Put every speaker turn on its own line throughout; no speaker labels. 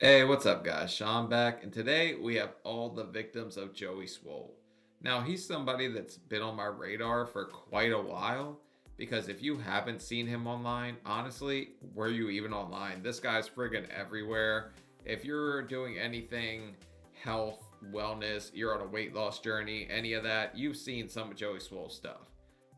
Hey, what's up, guys? Sean back, and today we have all the victims of Joey Swoll. Now, he's somebody that's been on my radar for quite a while because if you haven't seen him online, honestly, were you even online? This guy's friggin' everywhere. If you're doing anything health, wellness, you're on a weight loss journey, any of that, you've seen some of Joey Swoll's stuff.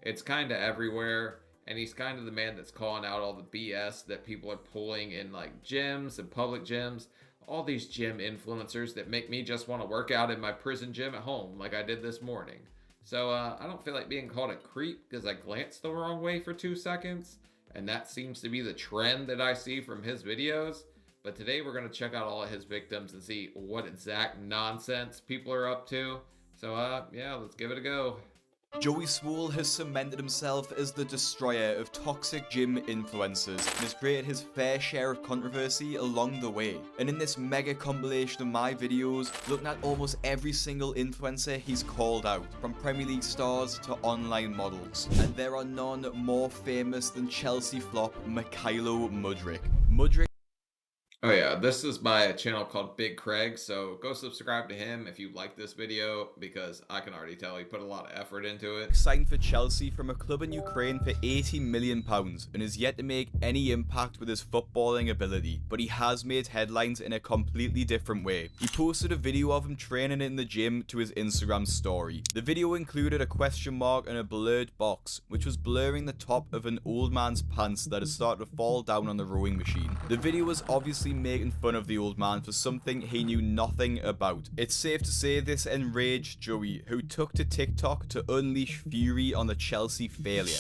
It's kind of everywhere, and he's kind of the man that's calling out all the BS that people are pulling in like gyms and public gyms, all these gym influencers that make me just want to work out in my prison gym at home like I did this morning. So I don't feel like being called a creep because I glanced the wrong way for 2 seconds, and that seems to be the trend that I see from his videos. But today we're going to check out all of his victims and see what exact nonsense people are up to. So yeah, let's give it a go.
Joey Swoll has cemented himself as the destroyer of toxic gym influencers and has created his fair share of controversy along the way. And in this mega compilation of my videos, looking at almost every single influencer he's called out, from Premier League stars to online models. And there are none more famous than Chelsea flop Mykhailo Mudryk.
Oh yeah, this is by a channel called Big Craig, so go subscribe to him if you like this video because I can already tell he put a lot of effort into it.
Signed for Chelsea from a club in Ukraine for £80 million and is yet to make any impact with his footballing ability, but he has made headlines in a completely different way. He posted a video of him training in the gym to his Instagram story. The video included a question mark and a blurred box, which was blurring the top of an old man's pants that had started to fall down on the rowing machine. The video was obviously making fun of the old man for something he knew nothing about. It's safe to say this enraged Joey, who took to TikTok to unleash fury on the Chelsea failure.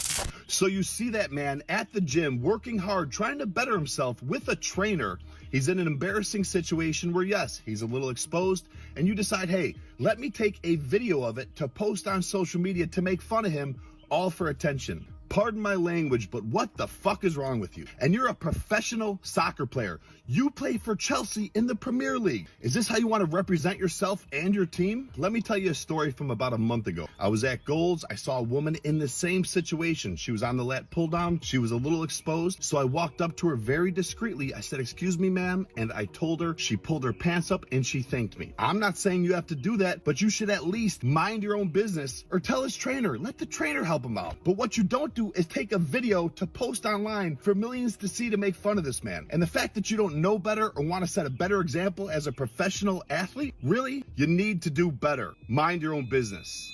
So you see that man at the gym working hard, trying to better himself with a trainer. He's in an embarrassing situation where, yes, he's a little exposed, and you decide, hey, let me take a video of it to post on social media to make fun of him, all for attention. Pardon my language, but what the fuck is wrong with you? And you're a professional soccer player. You play for Chelsea in the Premier League. Is this how you want to represent yourself and your team? Let me tell you a story from about a month ago. I was at Goals. I saw a woman in the same situation. She was on the lat pull down. She was a little exposed. So I walked up to her very discreetly. I said, "Excuse me, ma'am." And I told her. She pulled her pants up and she thanked me. I'm not saying you have to do that, but you should at least mind your own business or tell his trainer. Let the trainer help him out. But what you don't do is take a video to post online for millions to see to make fun of this man. And the fact that you don't know better or want to set a better example as a professional athlete, really, you need to do better. Mind your own business.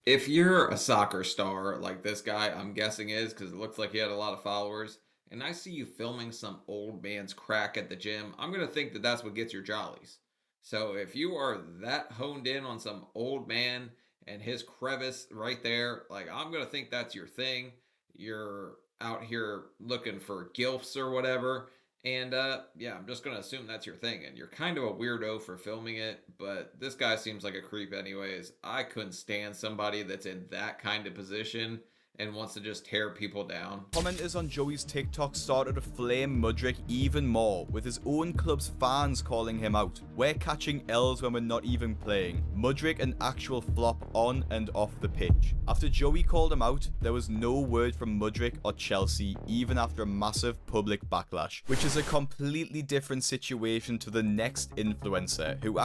If you're a soccer star like this guy, I'm guessing is because it looks like he had a lot of followers, and I see you filming some old man's crack at the gym, I'm going to think that that's what gets your jollies. So if you are that honed in on some old man and his crevice right there, like I'm going to think that's your thing. You're out here looking for gilfs or whatever. And yeah, I'm just going to assume that's your thing. And you're kind of a weirdo for filming it, but this guy seems like a creep anyways. I couldn't stand somebody that's in that kind of position and wants to just tear people down.
Commenters on Joey's TikTok started to flame Mudryk even more, with his own club's fans calling him out. "We're catching L's when we're not even playing. Mudryk an actual flop on and off the pitch." After Joey called him out, there was no word from Mudryk or Chelsea, even after a massive public backlash, which is a completely different situation to the next influencer, who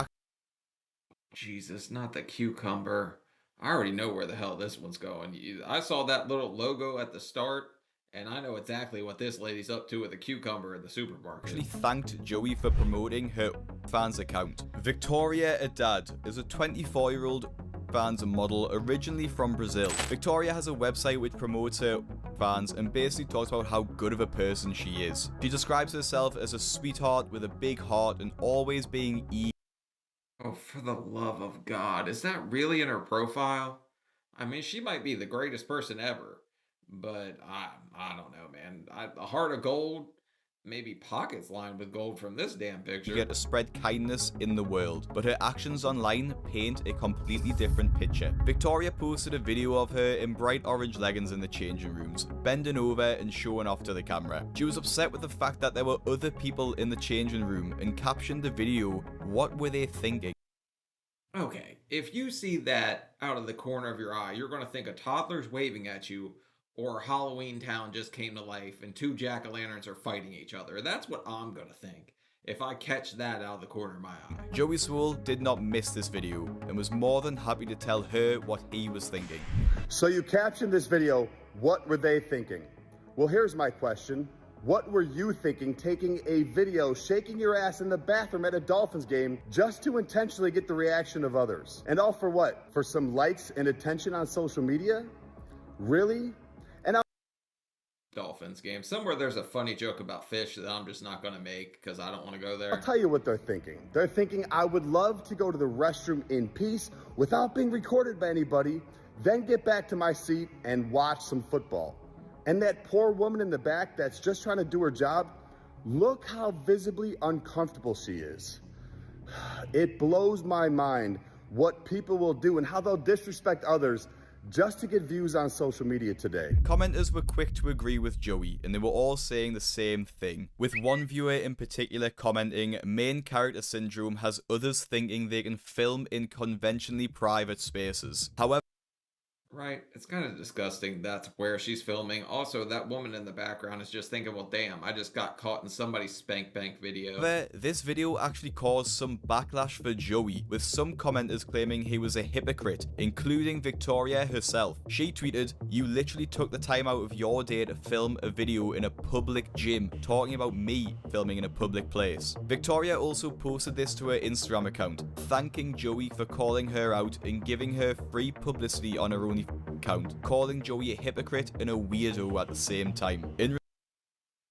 Jesus, not the cucumber. I already know where the hell this one's going. I saw that little logo at the start, and I know exactly what this lady's up to with a cucumber in the supermarket.
actually thanked Joey for promoting her fans account. Victoria Haddad is a 24-year-old fans model originally from Brazil. Victoria has a website which promotes her fans and basically talks about how good of a person she is. She describes herself as a sweetheart with a big heart and always being
Oh, for the love of God. Is that really in her profile? I mean, she might be the greatest person ever, but I don't know, man. A heart of gold, maybe pockets lined with gold from this damn picture.
eager to spread kindness in the world, but her actions online paint a completely different picture. Victoria posted a video of her in bright orange leggings in the changing rooms, bending over and showing off to the camera. She was upset with the fact that there were other people in the changing room and captioned the video, "What were they thinking?"
Okay, if you see that out of the corner of your eye, you're going to think a toddler's waving at you or Halloween Town just came to life and two jack-o'-lanterns are fighting each other. That's what I'm going to think. if I catch that out of the corner of my eye.
Joey Swoll did not miss this video and was more than happy to tell her what he was thinking.
So you captioned this video, what were they thinking? Well, here's my question. What were you thinking taking a video shaking your ass in the bathroom at a Dolphins game just to intentionally get the reaction of others? And all for what? For some likes and attention on social media? Really?
Dolphins game. Somewhere there's a funny joke about fish that I'm just not going to make because I don't want to go there.
I'll tell you what they're thinking. They're thinking, I would love to go to the restroom in peace without being recorded by anybody, then get back to my seat and watch some football. And that poor woman in the back that's just trying to do her job, look how visibly uncomfortable she is. It blows my mind what people will do and how they'll disrespect others just to get views on social media today.
Commenters were quick to agree with Joey, and they were all saying the same thing, with one viewer in particular commenting, main character syndrome has others thinking they can film in conventionally private spaces. However,
Right, it's kind of disgusting that's where she's filming. Also, that woman in the background is just thinking, well, damn, I just got caught in somebody's spank bank video.
this video actually caused some backlash for Joey, with some commenters claiming he was a hypocrite, including Victoria herself. She tweeted, "You literally took the time out of your day to film a video in a public gym, talking about me filming in a public place." Victoria also posted this to her Instagram account, thanking Joey for calling her out and giving her free publicity on her own account, calling Joey a hypocrite and a weirdo at the same time.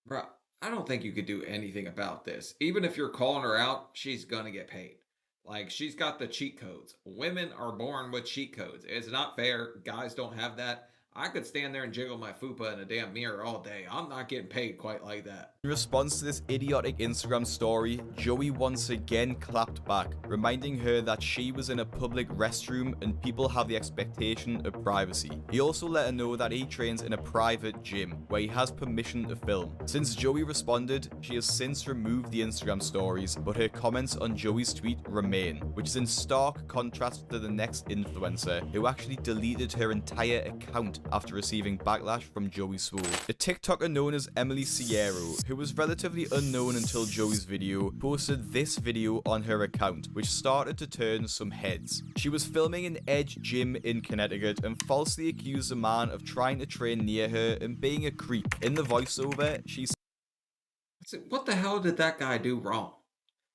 Bruh, I don't think you could do anything about this. Even if you're calling her out, she's gonna get paid. Like, she's got the cheat codes. Women are born with cheat codes. It's not fair. Guys don't have that. I could stand there and jiggle my fupa in a damn mirror all day. I'm not getting paid quite like that.
In response to this idiotic Instagram story, Joey once again clapped back, reminding her that she was in a public restroom and people have the expectation of privacy. He also let her know that he trains in a private gym, where he has permission to film. Since Joey responded, she has since removed the Instagram stories, but her comments on Joey's tweet remain, which is in stark contrast to the next influencer, who actually deleted her entire account after receiving backlash from Joey Swoll. A TikToker known as Emily Siero, who was relatively unknown until Joey's video, posted this video on her account, which started to turn some heads. She was filming an Edge gym in Connecticut and falsely accused a man of trying to train near her and being a creep. In the voiceover, she
said, what the hell did that guy do wrong?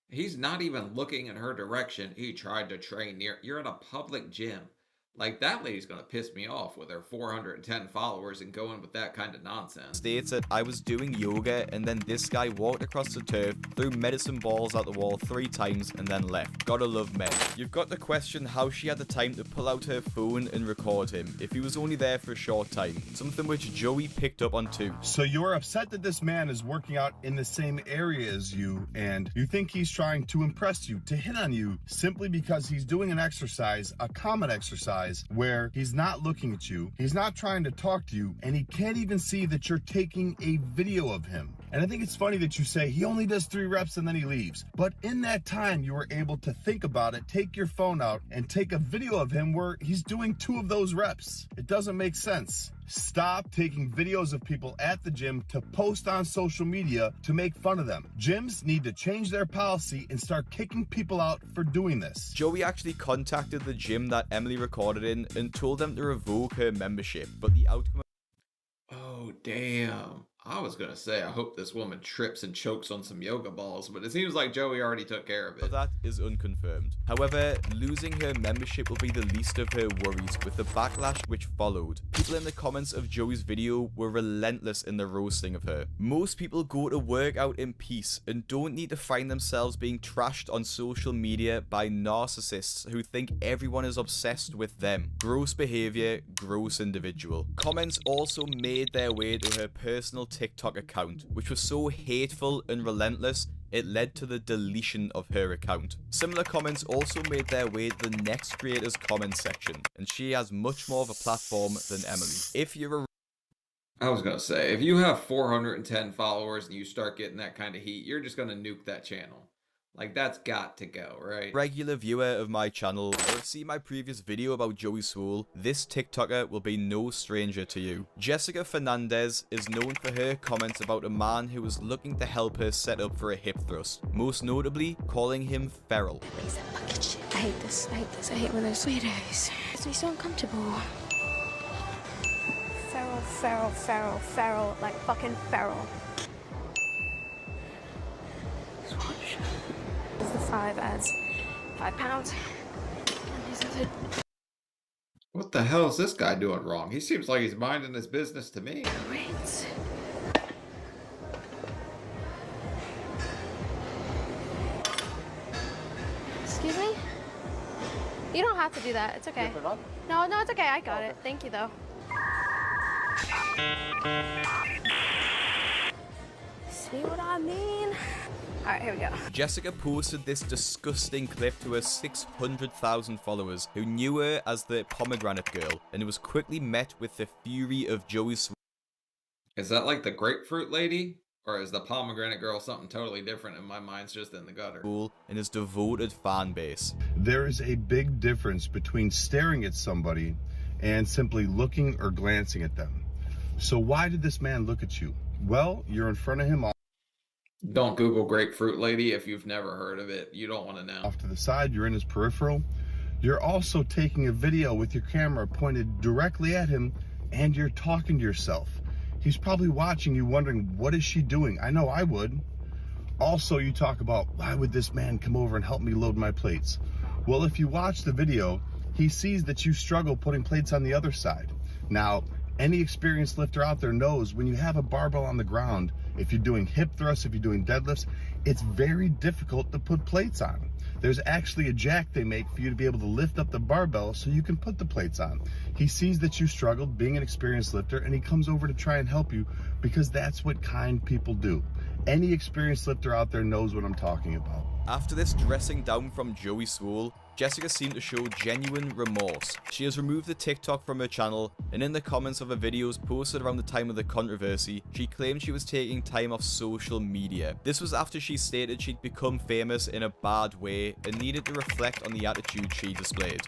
He's not even looking in her direction. He tried to train near. You're at a public gym. Like, that lady's gonna piss me off with her 410 followers and going with that kind of nonsense.
States that I was doing yoga and then this guy walked across the turf, threw medicine balls at the wall 3 times and then left. Gotta love men. You've got to question how she had the time to pull out her phone and record him if he was only there for a short time. Something which Joey picked up on too.
So you're upset that this man is working out in the same area as you, and you think he's trying to impress you, to hit on you, simply because he's doing an exercise, a common exercise, where he's not looking at you, he's not trying to talk to you, and he can't even see that you're taking a video of him. And I think it's funny that you say he only does 3 reps and then he leaves. But in that time, you were able to think about it, take your phone out, and take a video of him where he's doing 2 of those reps. It doesn't make sense. Stop taking videos of people at the gym to post on social media to make fun of them. Gyms need to change their policy and start kicking people out for doing this.
Joey actually contacted the gym that Emily recorded in and told them to revoke her membership, but the outcome...
Oh, damn. I was gonna say, I hope this woman trips and chokes on some yoga balls, but it seems like Joey already took care of it.
That is unconfirmed. However, losing her membership will be the least of her worries with the backlash which followed. People in the comments of Joey's video were relentless in the roasting of her. Most people go to work out in peace and don't need to find themselves being trashed on social media by narcissists who think everyone is obsessed with them. Gross behavior, gross individual. Comments also made their way to her personal TikTok account, which was so hateful and relentless, it led to the deletion of her account. Similar comments also made their way to the next creator's comment section, and she has much more of a platform than Emily. If you're a...
I was gonna say, if you have 410 followers and you start getting that kind of heat, you're just gonna nuke that channel. Like, that's got to go, right?
Regular viewer of my channel or have seen my previous video about Joey Swoll, this TikToker will be no stranger to you. Jessica Fernandez is known for her comments about a man who was looking to help her set up for a hip thrust, most notably calling him feral.
Piece of fucking shit. I hate this. I hate this. I hate when there's sweeties. It makes me so uncomfortable. Feral, feral, feral, feral, like fucking feral. Swatch. The 5 adds £5. And these are the...
What the hell is this guy doing wrong? He seems like he's minding his business to me.
rates. Excuse me? You don't have to do that. It's okay. No, it's okay. I got it. Thank you, though. See what I mean? Alright, here we go.
Jessica posted this disgusting clip to her 600,000 followers who knew her as the pomegranate girl, and it was quickly met with the fury of Joey Swoll.
Is that like the grapefruit lady? Or is the pomegranate girl something totally different and my mind's just in the gutter?
And his devoted fan base.
There is a big difference between staring at somebody and simply looking or glancing at them. So why did this man look at you? Well, you're in front of him.
Don't Google grapefruit lady if you've never heard of it. You don't want to know.
Off to the side, you're in his peripheral. You're also taking a video with your camera pointed directly at him, and you're talking to yourself. He's probably watching you wondering, what is she doing? I know I would. Also, you talk about, why would this man come over and help me load my plates? Well, if you watch the video, he sees that you struggle putting plates on the other side. Now, any experienced lifter out there knows when you have a barbell on the ground, if you're doing hip thrusts, if you're doing deadlifts, it's very difficult to put plates on. There's actually a jack they make for you to be able to lift up the barbell so you can put the plates on. He sees that you struggled being an experienced lifter, and he comes over to try and help you because that's what kind people do. Any experienced lifter out there knows what I'm talking about.
After this dressing down from Joey Swoll, Jessica seemed to show genuine remorse. She has removed the TikTok from her channel, and in the comments of her videos posted around the time of the controversy, she claimed she was taking time off social media. This was after she stated she'd become famous in a bad way and needed to reflect on the attitude she displayed.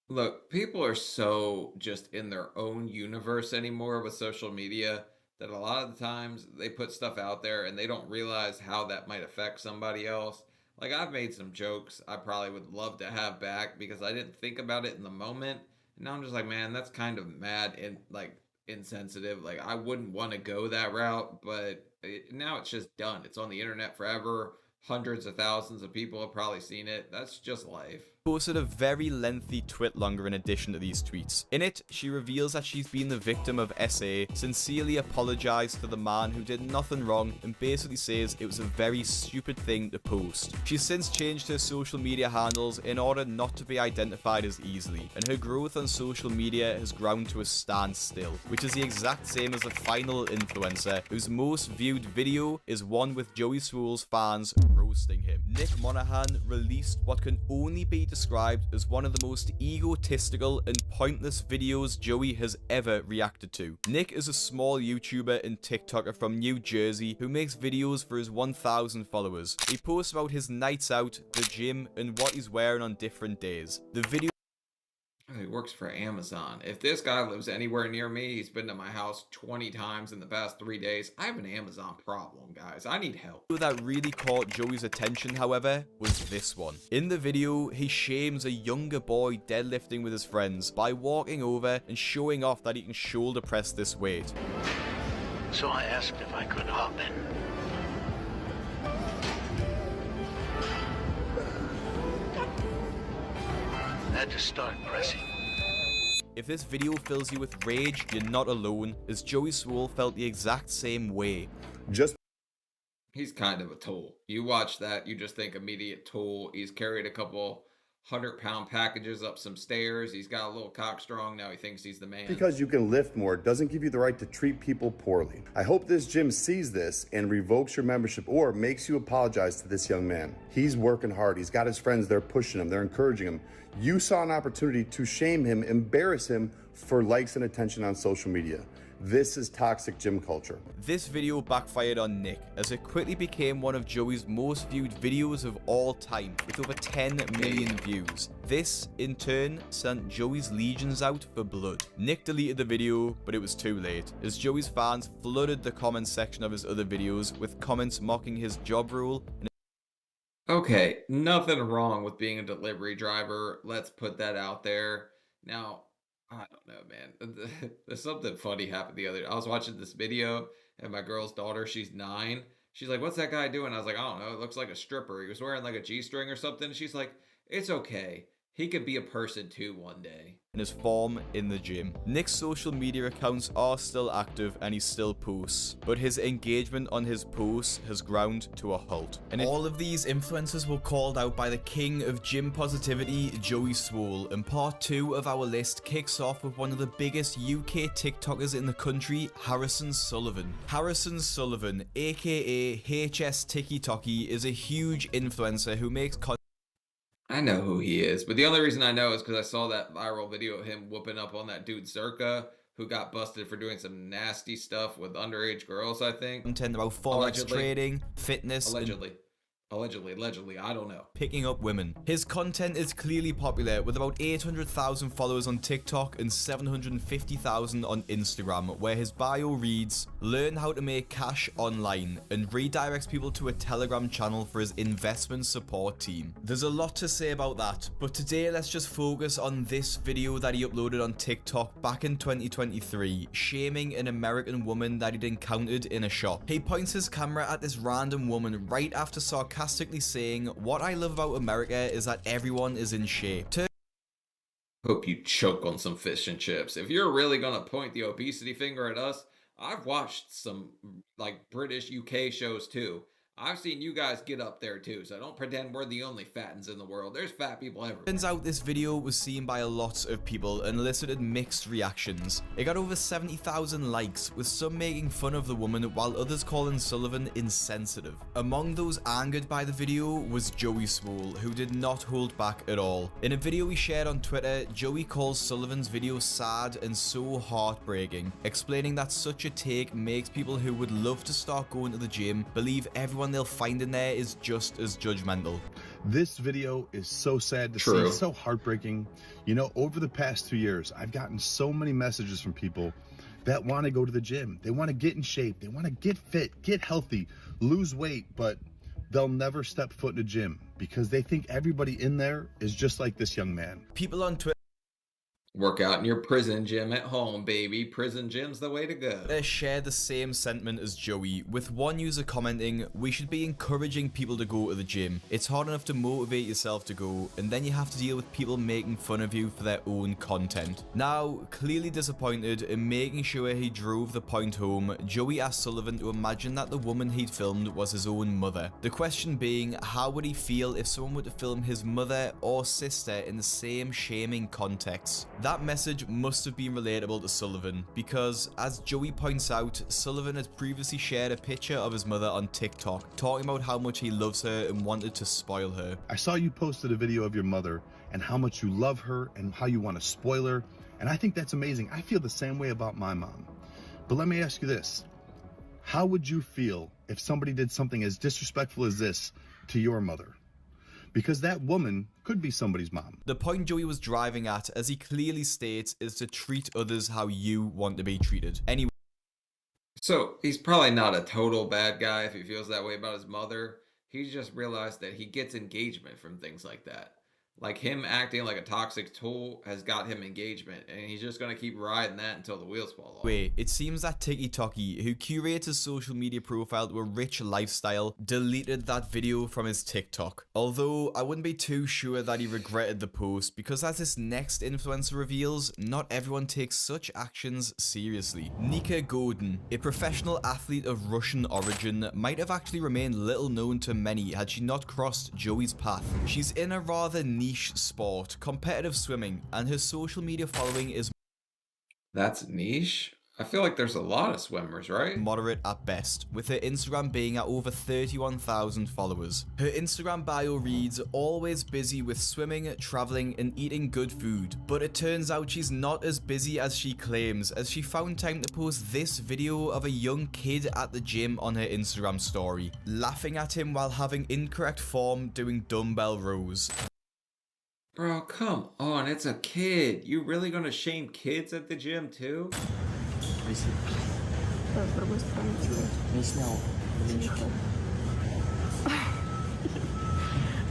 Look, people are so just in their own universe anymore with social media that a lot of the times they put stuff out there and they don't realize how that might affect somebody else. Like, I've made some jokes I probably would love to have back because I didn't think about it in the moment. And now I'm just like, man, that's kind of mad and like insensitive. Like, I wouldn't want to go that route, but now it's just done. It's on the internet forever. Hundreds of thousands of people have probably seen it. That's just life.
Posted a very lengthy twit longer in addition to these tweets. In it, she reveals that she's been the victim of SA, sincerely apologized to the man who did nothing wrong, and basically says it was a very stupid thing to post. She's since changed her social media handles in order not to be identified as easily, and her growth on social media has ground to a standstill, which is the exact same as the final influencer, whose most viewed video is one with Joey Swoll's fans roasting him. Nick Monahan released what can only be described as one of the most egotistical and pointless videos Joey has ever reacted to. Nick is a small YouTuber and TikToker from New Jersey who makes videos for his 1,000 followers. He posts about his nights out, the gym, and what he's wearing on different days. The video
He works for Amazon. If this guy lives anywhere near me, he's been to my house 20 times in the past 3 days. I have an Amazon problem, guys. I need help.
that really caught Joey's attention, however, was this one. In the video, he shames a younger boy deadlifting with his friends by walking over and showing off that he can shoulder press this weight.
So I asked if I could hop in. I had to start pressing.
If this video fills you with rage, you're not alone, as Joey Swoll felt the exact same way.
He's kind of a tool. You watch that, you just think immediate tool. He's carried a couple 100-pound packages up some stairs. He's got a little cock strong. Now he thinks he's the man.
Because you can lift more doesn't give you the right to treat people poorly. I hope this gym sees this and revokes your membership or makes you apologize to this young man. He's working hard. He's got his friends. They're pushing him. They're encouraging him. You saw an opportunity to shame him, embarrass him for likes and attention on social media. This is toxic gym culture.
This video backfired on Nick, as it quickly became one of Joey's most viewed videos of all time, with over 10 million views. This, in turn, sent Joey's legions out for blood. Nick deleted the video, but it was too late, as Joey's fans flooded the comment section of his other videos with comments mocking his job role.
Okay, nothing wrong with being a delivery driver. Let's put that out there. Now, I don't know, man. There's something funny happened the other day. I was watching this video, and my girl's daughter, she's 9. She's like, "What's that guy doing?" I was like, "I don't know. It looks like a stripper. He was wearing like a G-string or something." She's like, "It's okay. He could be a person too one day."
In his form in the gym. Nick's social media accounts are still active and he still posts, but his engagement on his posts has ground to a halt. And all of these influencers were called out by the king of gym positivity, Joey Swoll, and part 2 of our list kicks off with one of the biggest UK TikTokers in the country, Harrison Sullivan. Harrison Sullivan, aka HS TikToky, is a huge influencer who makes content.
I know who he is, but the only reason I know is because I saw that viral video of him whooping up on that dude Zerka, who got busted for doing some nasty stuff with underage girls, I think.
Content about forex trading, fitness,
Allegedly, I don't know.
Picking up women. His content is clearly popular, with about 800,000 followers on TikTok and 750,000 on Instagram, where his bio reads, "Learn how to make cash online," and redirects people to a Telegram channel for his investment support team. There's a lot to say about that, but today let's just focus on this video that he uploaded on TikTok back in 2023, shaming an American woman that he'd encountered in a shop. He points his camera at this random woman right after sarcastically saying, "What I love about America is that everyone is in shape."
Hope you choke on some fish and chips. If you're really gonna point the obesity finger at us, I've watched some like British UK shows too. I've seen you guys get up there too, so don't pretend we're the only fattens in the world. There's fat people everywhere.
Turns out this video was seen by a lot of people and elicited mixed reactions. It got over 70,000 likes, with some making fun of the woman while others calling Sullivan insensitive. Among those angered by the video was Joey Swoll, who did not hold back at all. In a video he shared on Twitter, Joey calls Sullivan's video sad and so heartbreaking, explaining that such a take makes people who would love to start going to the gym believe everyone they'll find in there is just as judgmental.
This video is so sad to see, so heartbreaking. You know, over the past 2 years, I've gotten so many messages from people that want to go to the gym. They want to get in shape. They want to get fit, get healthy, lose weight, but they'll never step foot in a gym because they think everybody in there is just like this young man.
People on Twitter
work out in your prison gym at home, baby. Prison gym's the way to go.
They share the same sentiment as Joey, with one user commenting, "We should be encouraging people to go to the gym. It's hard enough to motivate yourself to go, and then you have to deal with people making fun of you for their own content." Now, clearly disappointed and making sure he drove the point home, Joey asked Sullivan to imagine that the woman he'd filmed was his own mother. The question being, how would he feel if someone were to film his mother or sister in the same shaming context? That message must have been relatable to Sullivan, because as Joey points out, Sullivan has previously shared a picture of his mother on TikTok, talking about how much he loves her and wanted to spoil her.
I saw you posted a video of your mother and how much you love her and how you want to spoil her, and I think that's amazing. I feel the same way about my mom. But let me ask you this. How would you feel if somebody did something as disrespectful as this to your mother? Because that woman could be somebody's mom.
The point Joey was driving at, as he clearly states, is to treat others how you want to be treated. Anyway.
So he's probably not a total bad guy if he feels that way about his mother. He's just realized that he gets engagement from things like that. Like him acting like a toxic tool has got him engagement, and he's just going to keep riding that until the wheels fall off.
Wait, it seems that TikToky, who curates his social media profile to a rich lifestyle, deleted that video from his TikTok. Although, I wouldn't be too sure that he regretted the post, because as this next influencer reveals, not everyone takes such actions seriously. Nika Godun, a professional athlete of Russian origin, might have actually remained little known to many had she not crossed Joey's path. She's in a rather niche sport, competitive swimming, and her social media following is...
That's niche? I feel like there's a lot of swimmers, right?
Moderate at best, with her Instagram being at over 31,000 followers. Her Instagram bio reads, always busy with swimming, traveling, and eating good food. But it turns out she's not as busy as she claims, as she found time to post this video of a young kid at the gym on her Instagram story, laughing at him while having incorrect form doing dumbbell rows.
Bro, come on, it's a kid. You really gonna shame kids at the gym too?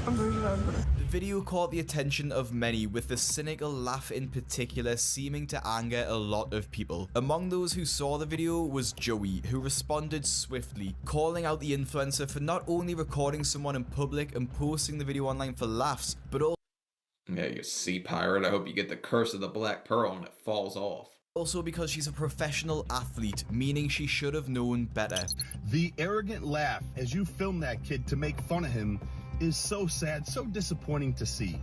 The video caught the attention of many, with the cynical laugh in particular seeming to anger a lot of people. Among those who saw the video was Joey, who responded swiftly, calling out the influencer for not only recording someone in public and posting the video online for laughs, but
Yeah, you sea pirate. I hope you get the curse of the Black Pearl and it falls off.
also because she's a professional athlete, meaning she should have known better.
The arrogant laugh as you film that kid to make fun of him is so sad, so disappointing to see.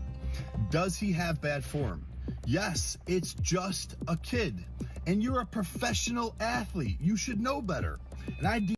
Does he have bad form? Yes, it's just a kid. And you're a professional athlete. You should know better. And
I'm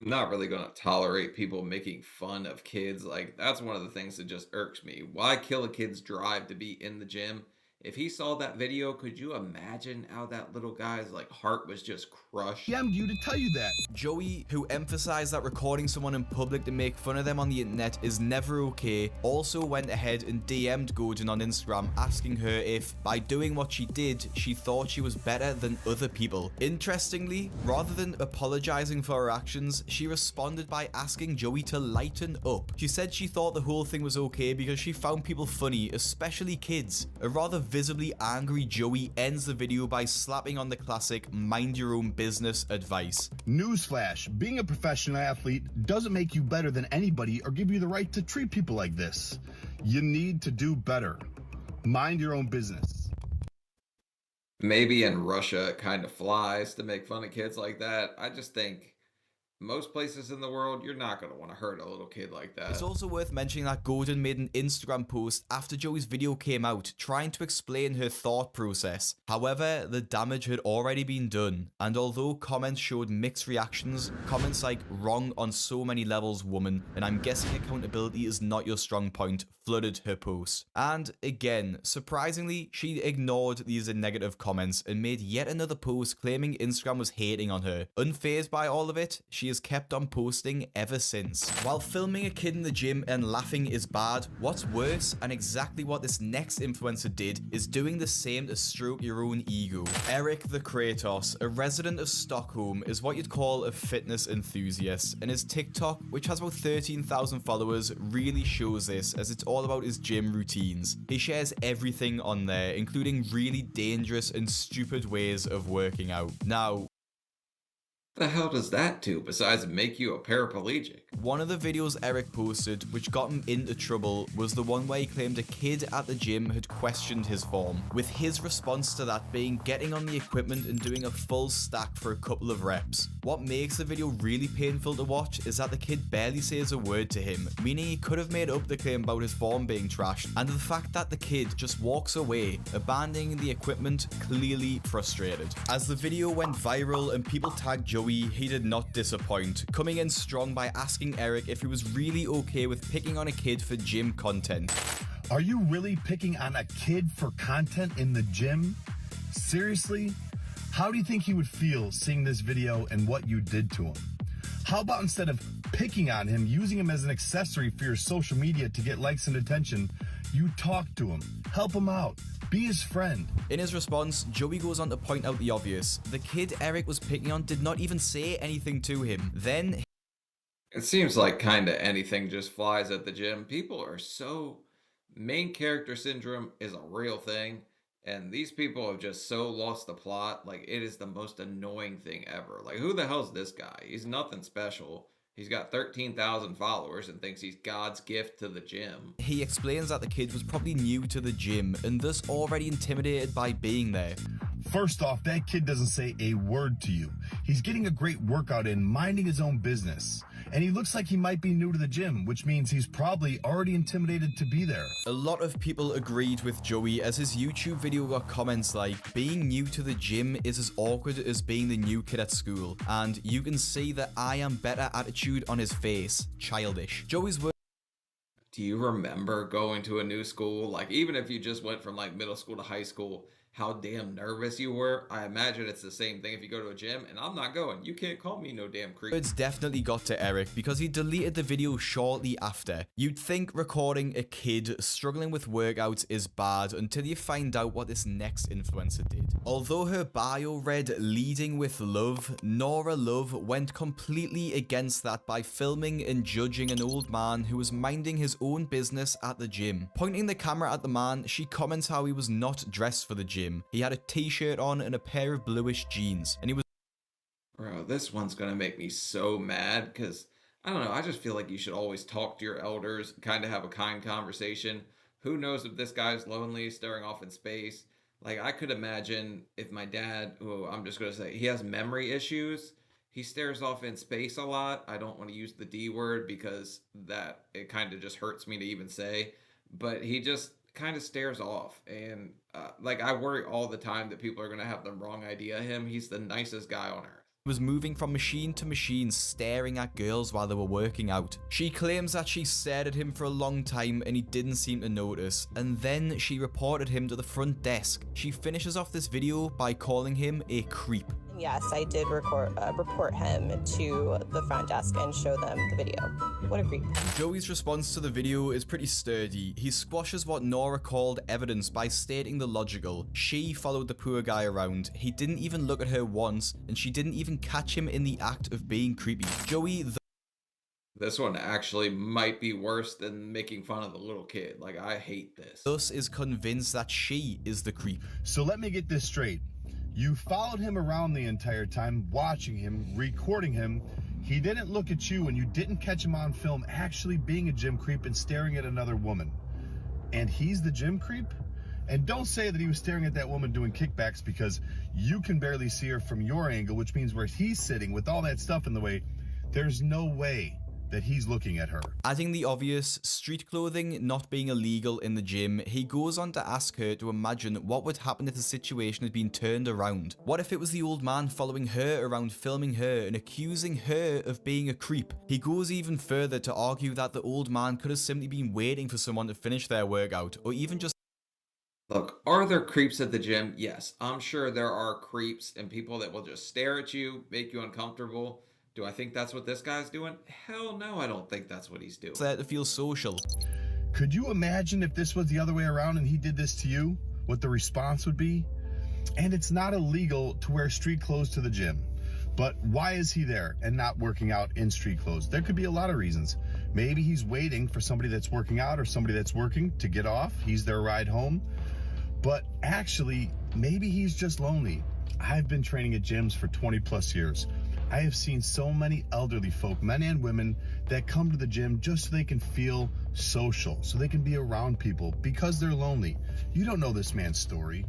not really going to tolerate people making fun of kids. Like, that's one of the things that just irks me. Why kill a kid's drive to be in the gym? If he saw that video, could you imagine how that little guy's like heart was just crushed?
DM'd you to tell you that.
Joey, who emphasized that recording someone in public to make fun of them on the internet is never okay, also went ahead and DM'd Godun on Instagram asking her if, by doing what she did, she thought she was better than other people. Interestingly, rather than apologizing for her actions, she responded by asking Joey to lighten up. She said she thought the whole thing was okay because she found people funny, especially kids. A rather visibly angry Joey ends the video by slapping on the classic mind your own business advice.
Newsflash, being a professional athlete doesn't make you better than anybody or give you the right to treat people like this. You need to do better. Mind your own business.
Maybe in Russia it kind of flies to make fun of kids like that. I just think most places in the world, you're not going to want to hurt a little kid like that.
It's also worth mentioning that Godun made an Instagram post after Joey's video came out, trying to explain her thought process. However, the damage had already been done, and although comments showed mixed reactions, comments like "wrong on so many levels, woman," and "I'm guessing accountability is not your strong point," flooded her post. And again, surprisingly, she ignored these negative comments and made yet another post claiming Instagram was hating on her. Unfazed by all of it, she has kept on posting ever since. While filming a kid in the gym and laughing is bad, what's worse, and exactly what this next influencer did, is doing the same to stroke your own ego. Erik the Kratos, a resident of Stockholm, is what you'd call a fitness enthusiast, and his TikTok, which has about 13,000 followers, really shows this, as it's all about his gym routines. He shares everything on there, including really dangerous and stupid ways of working out. Now,
the hell does that do besides make you a paraplegic?
one of the videos Erik posted, which got him into trouble, was the one where he claimed a kid at the gym had questioned his form, with his response to that being getting on the equipment and doing a full stack for a couple of reps. What makes the video really painful to watch is that the kid barely says a word to him, meaning he could have made up the claim about his form being trashed, and the fact that the kid just walks away, abandoning the equipment, clearly frustrated. As the video went viral and people tagged Joey, he did not disappoint, coming in strong by asking Erik if he was really okay with picking on a kid for gym content.
Are you really picking on a kid for content in the gym? Seriously? How do you think he would feel seeing this video and what you did to him? How about instead of picking on him, using him as an accessory for your social media to get likes and attention, you talk to him, help him out, be his friend.
In his response, Joey goes on to point out the obvious. The kid Erik was picking on did not even say anything to him. Then,
It seems like kinda anything just flies at the gym. People are so... Main character syndrome is a real thing, and these people have just so lost the plot. Like, it is the most annoying thing ever. Like, who the hell's this guy? He's nothing special. He's got 13,000 followers and thinks he's God's gift to the gym.
he explains that the kid was probably new to the gym and thus already intimidated by being there.
First off, that kid doesn't say a word to you. He's getting a great workout in, minding his own business. And he looks like he might be new to the gym, which means he's probably already intimidated to be there.
A lot of people agreed with Joey as his YouTube video got comments like, being new to the gym is as awkward as being the new kid at school, and you can see the I am better attitude on his face. Childish. Joey's words.
Do you remember going to a new school? Like, even if you just went from like middle school to high school, how damn nervous you were? I imagine it's the same thing if you go to a gym, and I'm not going. You can't call me no damn creep.
Words definitely got to Erik because he deleted the video shortly after. You'd think recording a kid struggling with workouts is bad until you find out what this next influencer did. Although her bio read leading with love, Nora Love went completely against that by filming and judging an old man who was minding his own business at the gym. Pointing the camera at the man, she comments how he was not dressed for the gym. He had a t-shirt on and a pair of bluish jeans, and he was...
Bro, this one's gonna make me so mad because I don't know. I just feel like you should always talk to your elders, kind of have a kind conversation. Who knows if this guy's lonely, staring off in space? Like, I could imagine if my dad, who I'm just gonna say, he has memory issues. He stares off in space a lot. I don't want to use the D word because that it kind of just hurts me to even say, but he just kind of stares off, and like, I worry all the time that people are gonna have the wrong idea of him. He's the nicest guy on earth.
Was moving from machine to machine, staring at girls while they were working out. She claims that she stared at him for a long time and he didn't seem to notice, and then she reported him to the front desk. She finishes off this video by calling him a creep.
Yes, I did report him to the front desk and show them the video. What a creep.
Joey's response to the video is pretty sturdy. He squashes what Nora called evidence by stating the logical. She followed the poor guy around. He didn't even look at her once, and she didn't even catch him in the act of being creepy. Joey...
This one actually might be worse than making fun of the little kid. Like, I hate this.
Thus is convinced that she is the creep.
So let me get this straight. You followed him around the entire time, watching him, recording him. He didn't look at you, and you didn't catch him on film actually being a gym creep and staring at another woman. And he's the gym creep? And don't say that he was staring at that woman doing kickbacks, because you can barely see her from your angle, which means where he's sitting with all that stuff in the way, there's no way that he's looking at her.
Adding the obvious, street clothing not being illegal in the gym, he goes on to ask her to imagine what would happen if the situation had been turned around. What if it was the old man following her around, filming her and accusing her of being a creep? He goes even further to argue that the old man could have simply been waiting for someone to finish their workout, or even just...
Look, are there creeps at the gym? Yes, I'm sure there are creeps and people that will just stare at you, make you uncomfortable. Do I think that's what this guy's doing? Hell no, I don't think that's what he's doing.
there to feel social.
Could you imagine if this was the other way around and he did this to you? What the response would be? And it's not illegal to wear street clothes to the gym. But why is he there and not working out in street clothes? There could be a lot of reasons. Maybe he's waiting for somebody that's working out or somebody that's working to get off. He's their ride home. But actually, maybe he's just lonely. I've been training at gyms for 20 plus years. I have seen so many elderly folk, men and women, that come to the gym just so they can feel social, so they can be around people because they're lonely. You don't know this man's story.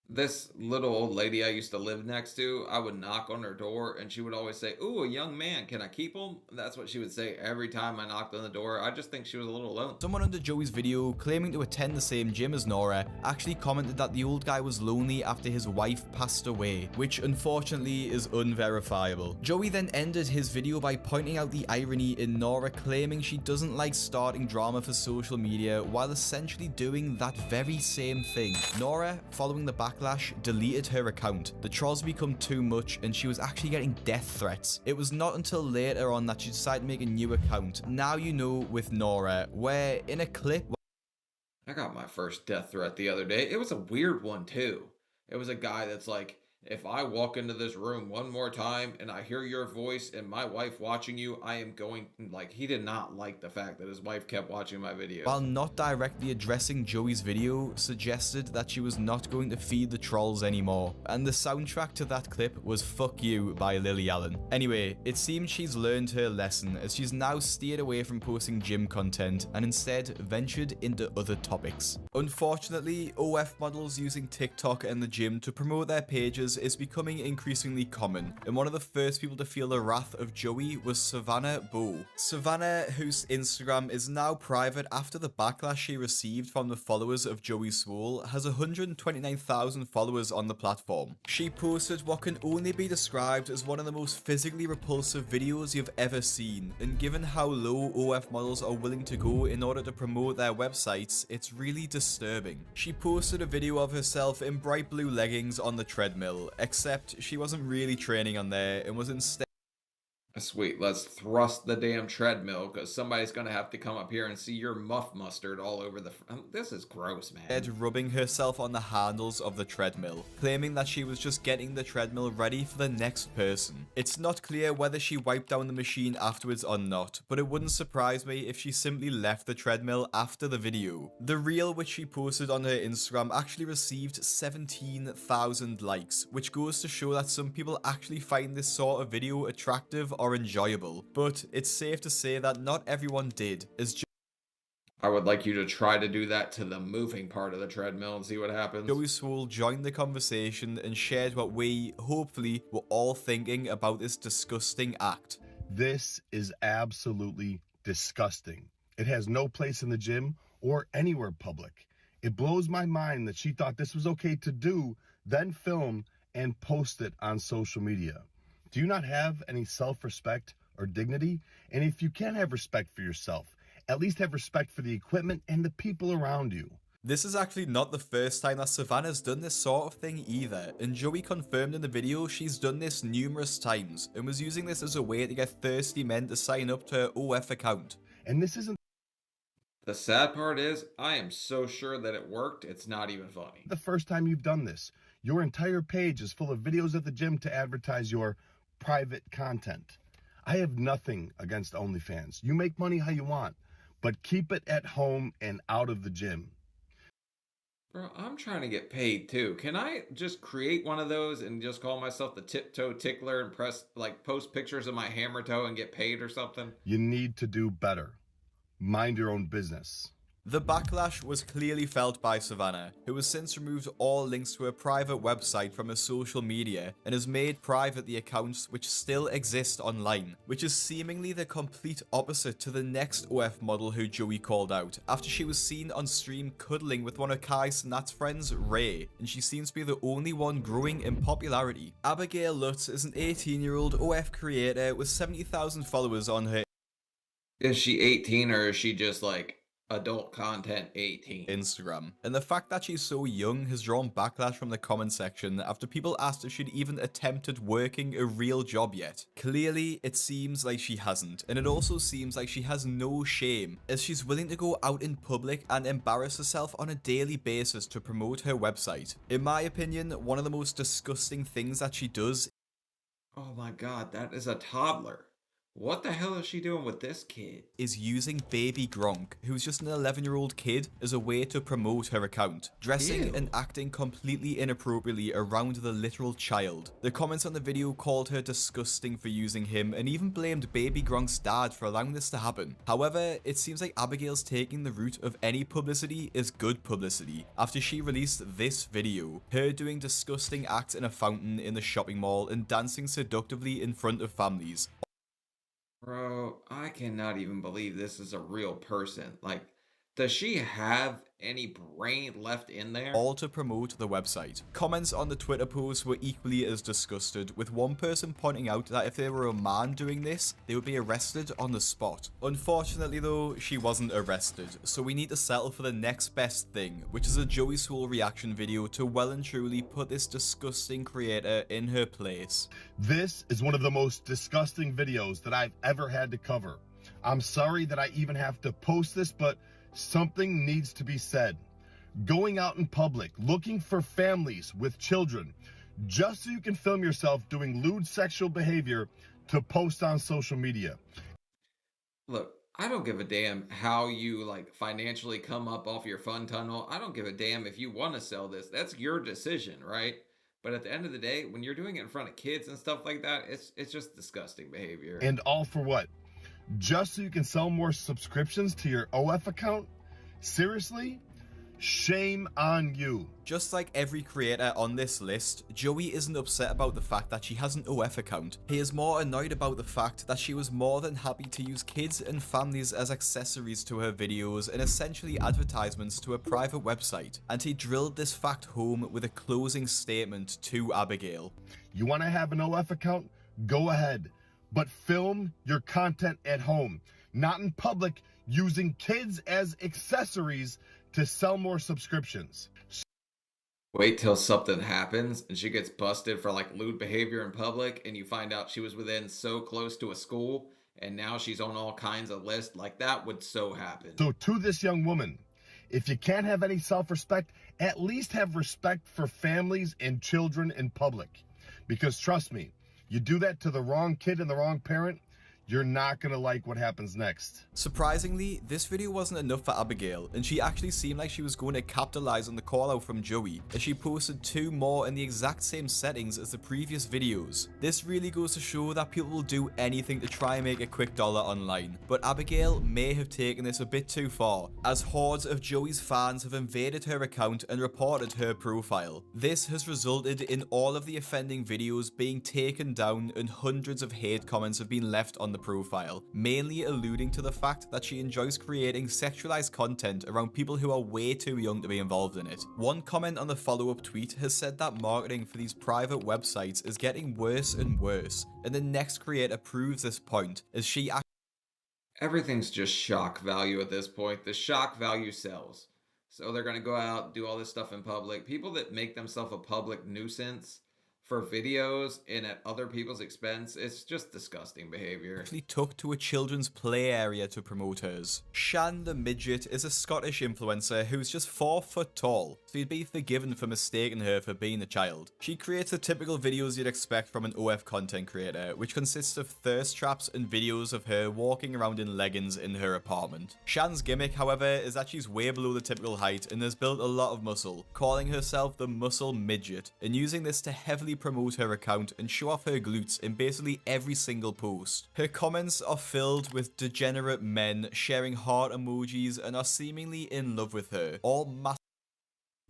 This little old lady I used to live next to, I would knock on her door and she would always say, "Ooh, a young man, can I keep him?" That's what she would say every time I knocked on the door. I just think she was a little alone.
Someone under Joey's video, claiming to attend the same gym as Nora, actually commented that the old guy was lonely after his wife passed away, which unfortunately is unverifiable. Joey then ended his video by pointing out the irony in Nora claiming she doesn't like starting drama for social media while essentially doing that very same thing. Nora, following the backlash, deleted her account. The trolls become too much and she was actually getting death threats. It was not until later on that she decided to make a new account, Now You Know with Nora, where in a clip...
I got my first death threat the other day. It was a weird one too. It was a guy that's like, "If I walk into this room one more time and I hear your voice and my wife watching you, I am going..." Like, he did not like the fact that his wife kept watching my video.
While not directly addressing Joey's video, suggested that she was not going to feed the trolls anymore. And the soundtrack to that clip was Fuck You by Lily Allen. Anyway, it seems she's learned her lesson as she's now steered away from posting gym content and instead ventured into other topics. Unfortunately, OF models using TikTok and the gym to promote their pages influencers is becoming increasingly common, and one of the first people to feel the wrath of Joey was Savannah B. Savannah, whose Instagram is now private after the backlash she received from the followers of Joey Swoll, has 129,000 followers on the platform. She posted what can only be described as one of the most physically repulsive videos you've ever seen, and given how low OF models are willing to go in order to promote their websites, it's really disturbing. She posted a video of herself in bright blue leggings on the treadmill, except she wasn't really training on there and was instead
Sweet, let's thrust the damn treadmill because somebody's gonna have to come up here and see your muff mustard all over the. This is gross, man.
rubbing herself on the handles of the treadmill, claiming that she was just getting the treadmill ready for the next person. It's not clear whether she wiped down the machine afterwards or not, but it wouldn't surprise me if she simply left the treadmill after the video. The reel which she posted on her Instagram actually received 17,000 likes, which goes to show that some people actually find this sort of video attractive or enjoyable, but it's safe to say that not everyone did, as
I would like you to try to do that to the moving part of the treadmill and see what happens.
Joey Swoll joined the conversation and shared what we, hopefully, were all thinking about this disgusting act.
This is absolutely disgusting. It has no place in the gym or anywhere public. It blows my mind that she thought this was okay to do, then film and post it on social media. Do you not have any self-respect or dignity? And if you can't have respect for yourself, at least have respect for the equipment and the people around you.
This is actually not the first time that Savannah's done this sort of thing either, and Joey confirmed in the video she's done this numerous times and was using this as a way to get thirsty men to sign up to her OF account.
And this isn't
The sad part is, I am so sure that it worked, it's not even funny.
the first time you've done this. Your entire page is full of videos at the gym to advertise your private content. I have nothing against OnlyFans. You make money how you want, but keep it at home and out of the gym.
Bro, I'm trying to get paid too. Can I just create one of those and just call myself the tiptoe tickler and post pictures of my hammer toe and get paid or something?
You need to do better. Mind your own business.
The backlash was clearly felt by Savannah, who has since removed all links to her private website from her social media and has made private the accounts which still exist online, which is seemingly the complete opposite to the next OF model who Joey called out, after she was seen on stream cuddling with one of Kai Cenat's friends, Ray, and she seems to be the only one growing in popularity. Abigail Lutz is an 18-year-old OF creator with 70,000 followers on her
Is she 18 or is she just like adult content 18?
Instagram, and the fact that she's so young has drawn backlash from the comment section after people asked if she'd even attempted working a real job yet. Clearly, it seems like she hasn't, and it also seems like she has no shame, as she's willing to go out in public and embarrass herself on a daily basis to promote her website. In my opinion, one of the most disgusting things that she does
Oh my god, that is a toddler. What the hell is she doing with this kid?
is using baby Gronk, who's just an 11-year-old kid, as a way to promote her account, dressing
Ew.
and acting completely inappropriately around the literal child. The comments on the video called her disgusting for using him and even blamed baby Gronk's dad for allowing this to happen. However, it seems like Abigail's taking the route of any publicity is good publicity after she released this video, her doing disgusting acts in a fountain in the shopping mall and dancing seductively in front of families.
Bro, I cannot even believe this is a real person. Like, does she have any brain left in there?
All to promote the website. Comments on the Twitter post were equally as disgusted, with one person pointing out that if there were a man doing this, they would be arrested on the spot. Unfortunately though, she wasn't arrested, so we need to settle for the next best thing, which is a Joey Swoll reaction video to well and truly put this disgusting creator in her place.
This is one of the most disgusting videos that I've ever had to cover. I'm sorry that I even have to post this, but something needs to be said. Going out in public, looking for families with children, just so you can film yourself doing lewd sexual behavior to post on social media.
Look, I don't give a damn how you like financially come up off your fun tunnel. I don't give a damn if you want to sell this. That's your decision, right? But at the end of the day, when you're doing it in front of kids and stuff like that, it's just disgusting behavior.
And all for what? Just so you can sell more subscriptions to your OF account? Seriously? Shame on you.
Just like every creator on this list, Joey isn't upset about the fact that she has an OF account. He is more annoyed about the fact that she was more than happy to use kids and families as accessories to her videos and essentially advertisements to a private website. And he drilled this fact home with a closing statement to Abigail.
You want to have an OF account? Go ahead. But film your content at home, not in public, using kids as accessories to sell more subscriptions.
Wait till something happens and she gets busted for like lewd behavior in public and you find out she was within so close to a school and now she's on all kinds of lists. Like that would so happen.
So to this young woman, if you can't have any self-respect, at least have respect for families and children in public. Because trust me, you do that to the wrong kid and the wrong parent, you're not gonna like what happens next.
Surprisingly, this video wasn't enough for Abigail, and she actually seemed like she was going to capitalize on the call out from Joey, as she posted 2 more in the exact same settings as the previous videos. This really goes to show that people will do anything to try and make a quick dollar online, but Abigail may have taken this a bit too far, as hordes of Joey's fans have invaded her account and reported her profile. This has resulted in all of the offending videos being taken down and hundreds of hate comments have been left on the profile, mainly alluding to the fact that she enjoys creating sexualized content around people who are way too young to be involved in it. One comment on the follow-up tweet has said that marketing for these private websites is getting worse and worse, and the next creator proves this point as she
Everything's just shock value at this point. The shock value sells. So they're going to go out, do all this stuff in public. People that make themselves a public nuisance for videos and at other people's expense, it's just disgusting behavior.
Actually took to a children's play area to promote hers. Shan the Midget is a Scottish influencer who's just 4 foot tall, so you'd be forgiven for mistaking her for being a child. She creates the typical videos you'd expect from an OF content creator, which consists of thirst traps and videos of her walking around in leggings in her apartment. Shan's gimmick, however, is that she's way below the typical height and has built a lot of muscle, calling herself the Muscle Midget, and using this to heavily promote her account and show off her glutes in basically every single post. Her comments are filled with degenerate men sharing heart emojis and are seemingly in love with her, all massive.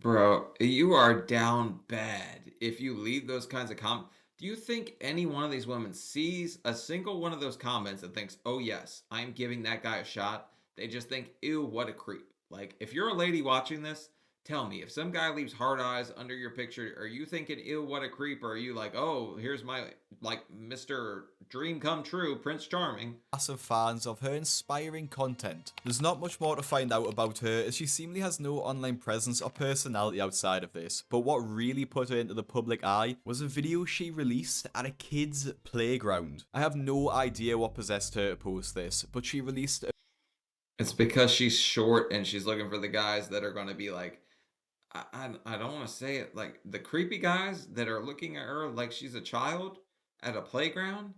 Bro, you are down bad if you leave those kinds of comments. Do you think any one of these women sees a single one of those comments and thinks, oh yes, I'm giving that guy a shot? They just think, ew, what a creep. Like, if you're a lady watching this, tell me, if some guy leaves hard eyes under your picture, are you thinking, ew, what a creep? Or are you like, oh, here's my, like, Mr. Dream Come True, Prince Charming?
Massive fans of her inspiring content. There's not much more to find out about her, as she seemingly has no online presence or personality outside of this, but what really put her into the public eye was a video she released at a kid's playground. I have no idea what possessed her to post this, but she released a...
It's because she's short and she's looking for the guys that are going to be like, I don't want to say it, like the creepy guys that are looking at her like she's a child at a playground.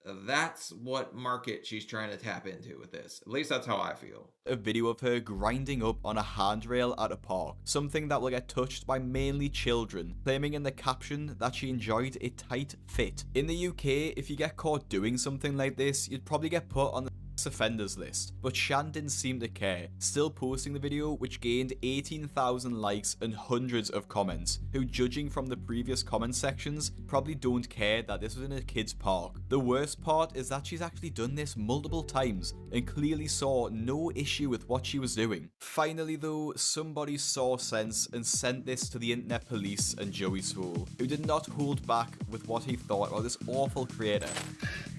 That's what market she's trying to tap into with this. At least that's how I feel.
A video of her grinding up on a handrail at a park, something that will get touched by mainly children, claiming in the caption that she enjoyed a tight fit. In the UK, if you get caught doing something like this, you'd probably get put on the offenders list, but Shan didn't seem to care, still posting the video, which gained 18,000 likes and hundreds of comments, who, judging from the previous comment sections, probably don't care that this was in a kid's park. The worst part is that she's actually done this multiple times and clearly saw no issue with what she was doing. Finally though, somebody saw sense and sent this to the internet police and Joey Swoll, who did not hold back with what he thought about this awful creator.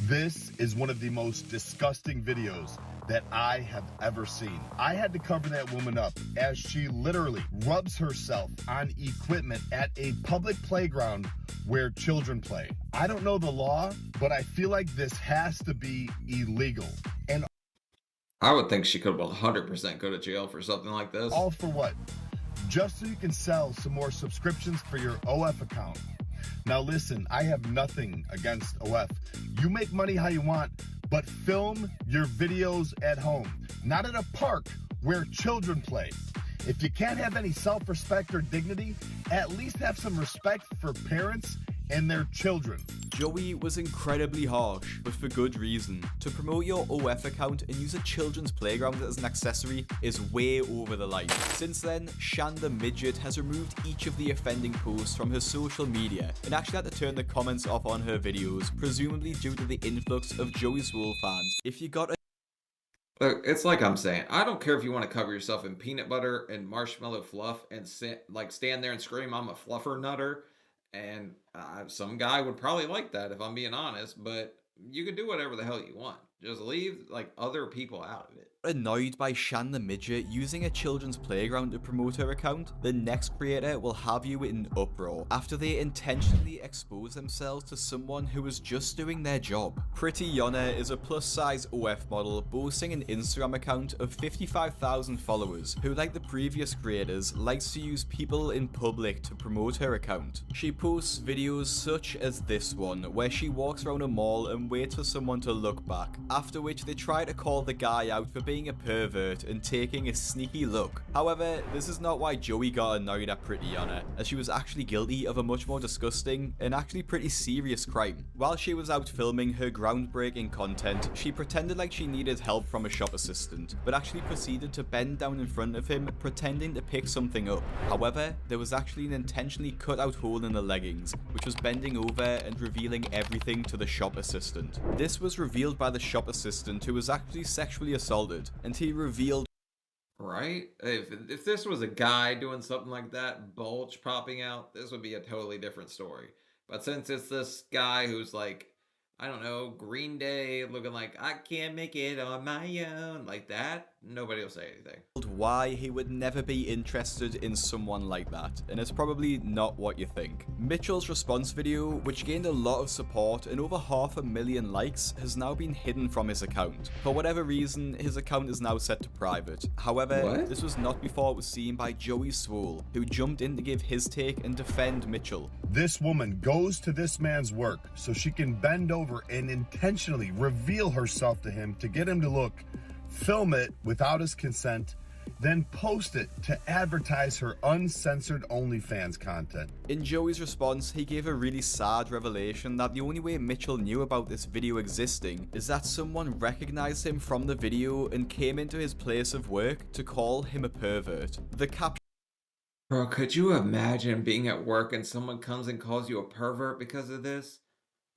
This is one of the most disgusting videos that I have ever seen. I had to cover that woman up as she literally rubs herself on equipment at a public playground where children play. I don't know the law, but I feel like this has to be illegal. And
I would think she could 100% go to jail for something like this.
all for what? Just so you can sell some more subscriptions for your OF account. Now listen, I have nothing against OF. You make money how you want, but film your videos at home, not at a park where children play. If you can't have any self-respect or dignity, at least have some respect for parents and their children.
Joey was incredibly harsh, but for good reason. To promote your OF account and use a children's playground as an accessory is way over the line. Since then, Shan the Midget has removed each of the offending posts from her social media and actually had to turn the comments off on her videos, presumably due to the influx of Joey Swoll fans. If you got a
Look, it's like I'm saying. I don't care if you want to cover yourself in peanut butter and marshmallow fluff and stand there and scream, "I'm a fluffer nutter." And some guy would probably like that if I'm being honest. But you can do whatever the hell you want. Just leave like other people out of it.
annoyed by Shan the Midget using a children's playground to promote her account, the next creator will have you in uproar after they intentionally expose themselves to someone who was just doing their job. Pretty Yonna is a plus-size OF model boasting an Instagram account of 55,000 followers who, like the previous creators, likes to use people in public to promote her account. She posts videos such as this one where she walks around a mall and waits for someone to look back, after which they try to call the guy out for being a pervert and taking a sneaky look. However, this is not why Joey got annoyed at Pretty Yonna, as she was actually guilty of a much more disgusting and actually pretty serious crime. While she was out filming her groundbreaking content, she pretended like she needed help from a shop assistant, but actually proceeded to bend down in front of him pretending to pick something up. However, there was actually an intentionally cut out hole in the leggings, which was bending over and revealing everything to the shop assistant. This was revealed by the shop assistant, who was actually sexually assaulted, and he revealed,
Right? If this was a guy doing something like that, bulge popping out, this would be a totally different story. But since it's this guy who's like, I don't know, Green Day, looking like, I can't make it on my own, like that, nobody will say anything.
why he would never be interested in someone like that, and it's probably not what you think. Mitchell's response video, which gained a lot of support and over 500,000 likes, has now been hidden from his account. For whatever reason, his account is now set to private. However, this was not before it was seen by Joey Swoll, who jumped in to give his take and defend Mitchell.
This woman goes to this man's work so she can bend over and intentionally reveal herself to him to get him to look, film it without his consent, then post it to advertise her uncensored OnlyFans content.
In Joey's response, he gave a really sad revelation that the only way Mitchell knew about this video existing is that someone recognized him from the video and came into his place of work to call him a pervert. The caption
Bro, could you imagine being at work and someone comes and calls you a pervert because of this?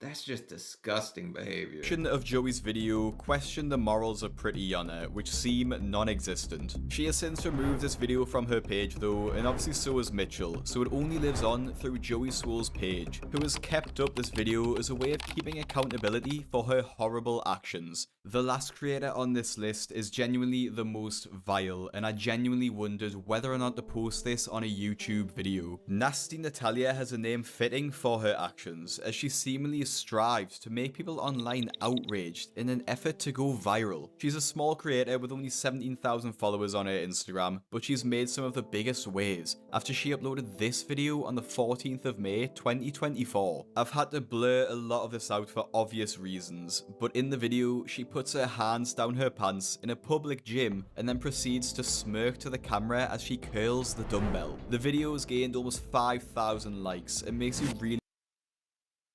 That's just disgusting behavior.
of Joey's video questioned the morals of Pretty Yonna, which seem non-existent. She has since removed this video from her page though, and obviously so has Mitchell, so it only lives on through Joey Swoll's page, who has kept up this video as a way of keeping accountability for her horrible actions. The last creator on this list is genuinely the most vile, and I genuinely wondered whether or not to post this on a YouTube video. Nasty Natalia has a name fitting for her actions, as she seemingly strives to make people online outraged in an effort to go viral. She's a small creator with only 17,000 followers on her Instagram, but she's made some of the biggest waves after she uploaded this video on the 14th of May 2024. I've had to blur a lot of this out for obvious reasons, but in the video she puts her hands down her pants in a public gym and then proceeds to smirk to the camera as she curls the dumbbell. The video has gained almost 5,000 likes and makes you really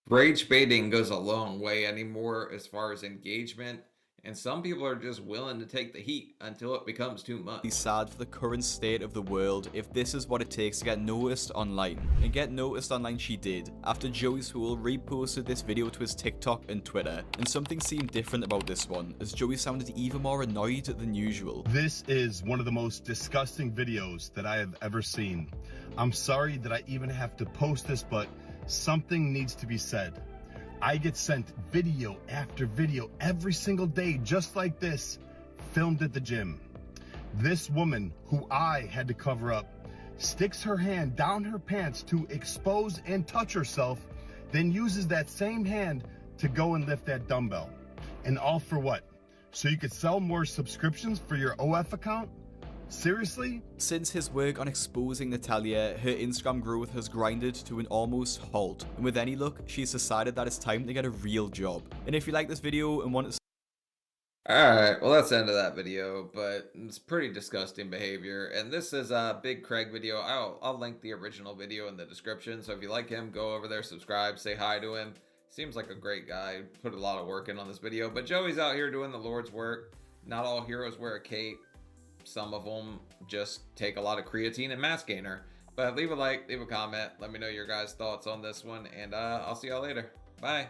Rage baiting goes a long way anymore as far as engagement, and some people are just willing to take the heat until it becomes too much.
sad for the current state of the world if this is what it takes to get noticed online. And get noticed online she did, after Joey Swoll reposted this video to his TikTok and Twitter, and something seemed different about this one, as Joey sounded even more annoyed than usual.
This is one of the most disgusting videos that I have ever seen. I'm sorry that I even have to post this, but something needs to be said. I get sent video after video every single day just like this, filmed at the gym. This woman, who I had to cover up, sticks her hand down her pants to expose and touch herself, then uses that same hand to go and lift that dumbbell. And all for what? So you could sell more subscriptions for your OF account? Seriously?
Since his work on exposing Natalia, her Instagram growth has grinded to an almost halt, and with any luck, she's decided that it's time to get a real job. And if you like this video and want to
Alright, well that's the end of that video, but it's pretty disgusting behavior. And this is a Big Craig video. I'll link the original video in the description, so if you like him, go over there, subscribe, say hi to him, Seems like a great guy. Put a lot of work in on this video. But Joey's out here doing the Lord's work. Not all heroes wear a cape. Some of them just take a lot of creatine and mass gainer. But leave a like, leave a comment. Let me know your guys' thoughts on this one. And I'll see y'all later. Bye.